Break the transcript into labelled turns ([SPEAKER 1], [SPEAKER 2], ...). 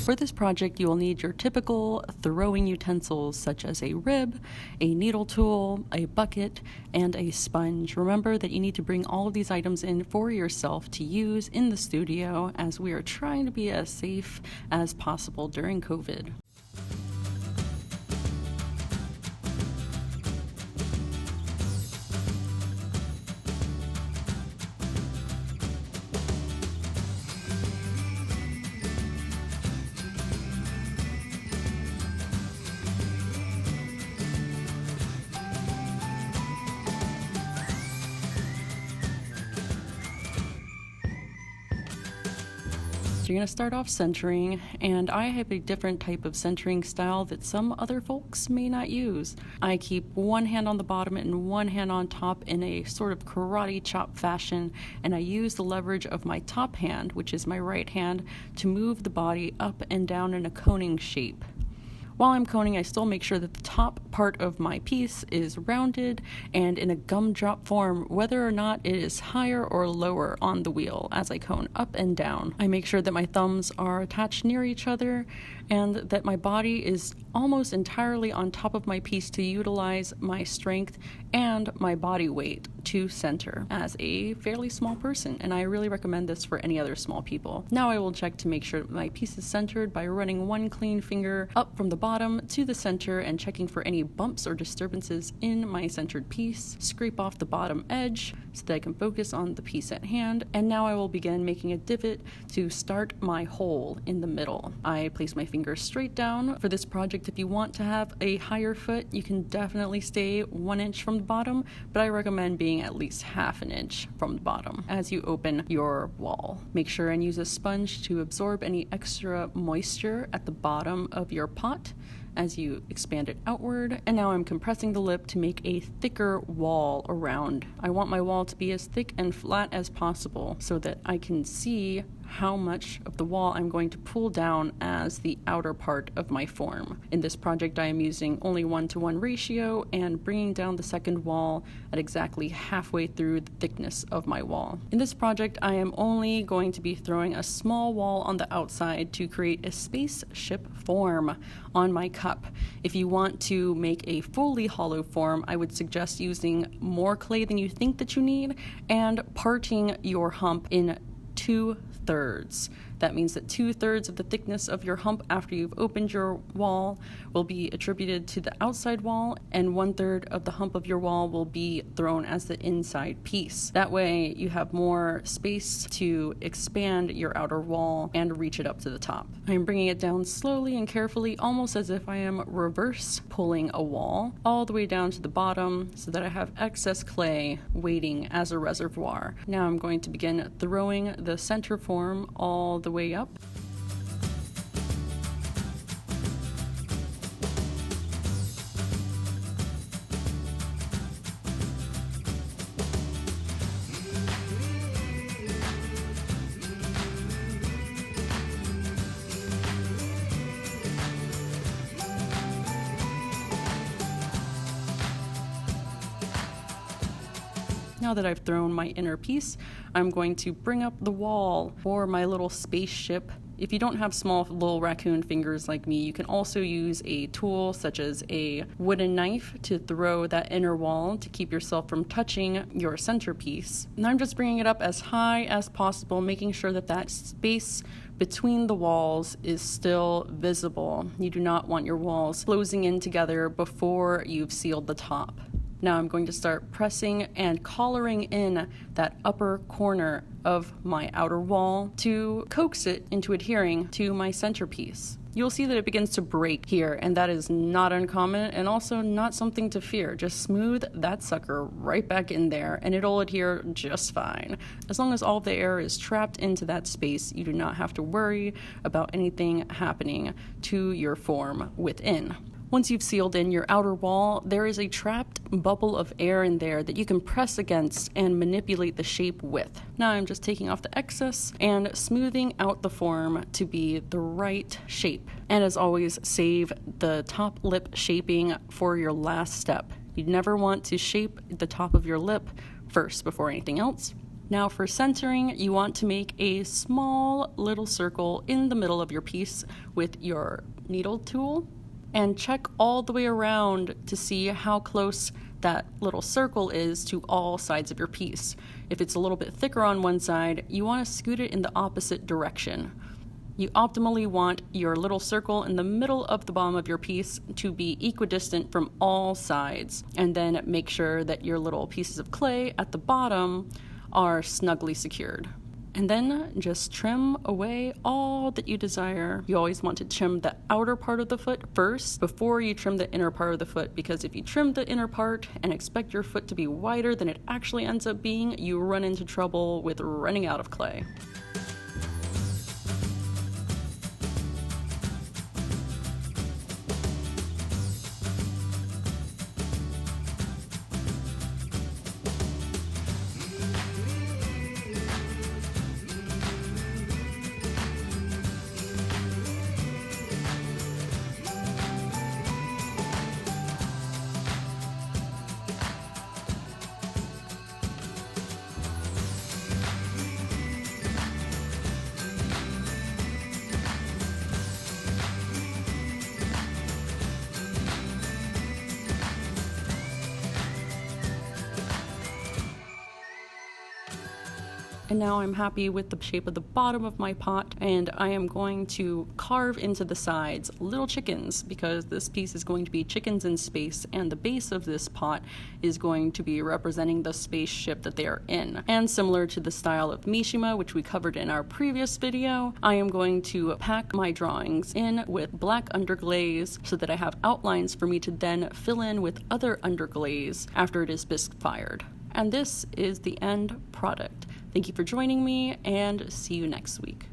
[SPEAKER 1] For this project, you will need your typical throwing utensils such as a rib, a needle tool, a bucket, and a sponge. Remember that you need to bring all of these items in for yourself to use in the studio, as we are trying to be as safe as possible during COVID. You're going to start off centering, and I have a different type of centering style that some other folks may not use. I keep one hand on the bottom and one hand on top in a sort of karate chop fashion, and I use the leverage of my top hand, which is my right hand, to move the body up and down in a coning shape. While I'm coning, I still make sure that the top part of my piece is rounded and in a gumdrop form, whether or not it is higher or lower on the wheel as I cone up and down. I make sure that my thumbs are attached near each other and that my body is almost entirely on top of my piece to utilize my strength and my body weight to center as a fairly small person, and I really recommend this for any other small people. Now I will check to make sure that my piece is centered by running one clean finger up from the bottom to the center and checking for any bumps or disturbances in my centered piece. Scrape off the bottom edge so that I can focus on the piece at hand, and now I will begin making a divot to start my hole in the middle. I place my fingers straight down. For this project, if you want to have a higher foot, you can definitely stay 1 inch from the bottom, but I recommend being at least half an inch from the bottom as you open your wall. Make sure and use a sponge to absorb any extra moisture at the bottom of your pot as you expand it outward. And now I'm compressing the lip to make a thicker wall around. I want my wall to be as thick and flat as possible so that I can see how much of the wall I'm going to pull down as the outer part of my form. In this project, I am using only 1-to-1 ratio and bringing down the second wall at exactly halfway through the thickness of my wall. In this project, I am only going to be throwing a small wall on the outside to create a spaceship form on my cup. If you want to make a fully hollow form, I would suggest using more clay than you think that you need and parting your hump in 2/3. That means that 2/3 of the thickness of your hump after you've opened your wall will be attributed to the outside wall, and 1/3 of the hump of your wall will be thrown as the inside piece. That way you have more space to expand your outer wall and reach it up to the top. I'm bringing it down slowly and carefully, almost as if I am reverse pulling a wall all the way down to the bottom so that I have excess clay waiting as a reservoir. Now I'm going to begin throwing the center form all the way up. Now that I've thrown my inner piece, I'm going to bring up the wall for my little spaceship. If you don't have small little raccoon fingers like me, you can also use a tool such as a wooden knife to throw that inner wall to keep yourself from touching your centerpiece. And I'm just bringing it up as high as possible, making sure that that space between the walls is still visible. You do not want your walls closing in together before you've sealed the top. Now I'm going to start pressing and collaring in that upper corner of my outer wall to coax it into adhering to my centerpiece. You'll see that it begins to break here, and that is not uncommon and also not something to fear. Just smooth that sucker right back in there and it'll adhere just fine. As long as all the air is trapped into that space, you do not have to worry about anything happening to your form within. Once you've sealed in your outer wall, there is a trapped bubble of air in there that you can press against and manipulate the shape with. Now I'm just taking off the excess and smoothing out the form to be the right shape. And as always, save the top lip shaping for your last step. You never want to shape the top of your lip first before anything else. Now for centering, you want to make a small little circle in the middle of your piece with your needle tool and check all the way around to see how close that little circle is to all sides of your piece. If it's a little bit thicker on one side, you want to scoot it in the opposite direction. You optimally want your little circle in the middle of the bottom of your piece to be equidistant from all sides, and then make sure that your little pieces of clay at the bottom are snugly secured. And then just trim away all that you desire. You always want to trim the outer part of the foot first before you trim the inner part of the foot, because if you trim the inner part and expect your foot to be wider than it actually ends up being, you run into trouble with running out of clay. And now I'm happy with the shape of the bottom of my pot, and I am going to carve into the sides little chickens, because this piece is going to be chickens in space, and the base of this pot is going to be representing the spaceship that they are in. And similar to the style of Mishima, which we covered in our previous video, I am going to pack my drawings in with black underglaze so that I have outlines for me to then fill in with other underglaze after it is bisque fired. And this is the end product. Thank you for joining me, and see you next week.